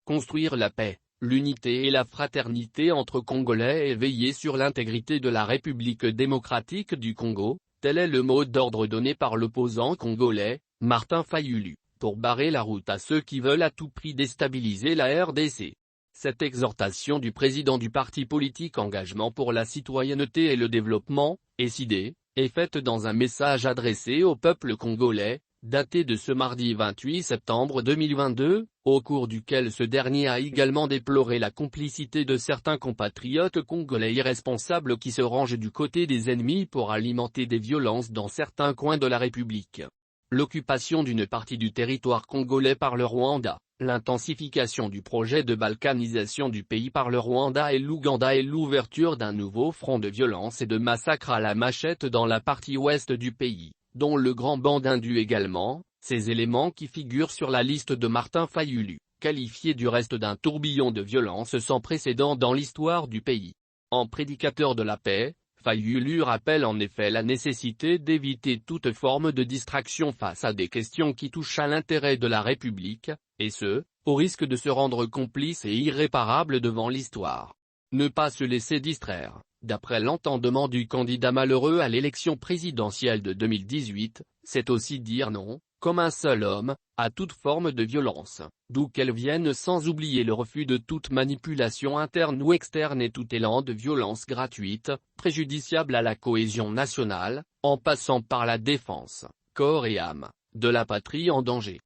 construire la paix, l'unité et la fraternité entre Congolais et veiller sur l'intégrité de la République démocratique du Congo, tel est le mot d'ordre donné par l'opposant congolais, Martin Fayulu, pour barrer la route à ceux qui veulent à tout prix déstabiliser la RDC. Cette exhortation du président du parti politique Engagement pour la citoyenneté et le développement, ECID, est faite dans un message adressé au peuple congolais, daté de ce mardi 28 septembre 2022, au cours duquel ce dernier a également déploré la complicité de certains compatriotes congolais irresponsables qui se rangent du côté des ennemis pour alimenter des violences dans certains coins de la République. L'occupation d'une partie du territoire congolais par le Rwanda, l'intensification du projet de balkanisation du pays par le Rwanda et l'Ouganda et l'ouverture d'un nouveau front de violence et de massacres à la machette dans la partie ouest du pays, dont le Grand Bandundu également, ces éléments qui figurent sur la liste de Martin Fayulu, qualifié du reste d'un tourbillon de violence sans précédent dans l'histoire du pays. En prédicateur de la paix, Fayulu rappelle en effet la nécessité d'éviter toute forme de distraction face à des questions qui touchent à l'intérêt de la République, et ce, au risque de se rendre complice et irréparable devant l'histoire. Ne pas se laisser distraire, d'après l'entendement du candidat malheureux à l'élection présidentielle de 2018, c'est aussi dire non, comme un seul homme, à toute forme de violence, d'où qu'elle vienne, sans oublier le refus de toute manipulation interne ou externe et tout élan de violence gratuite, préjudiciable à la cohésion nationale, en passant par la défense, corps et âme, de la patrie en danger.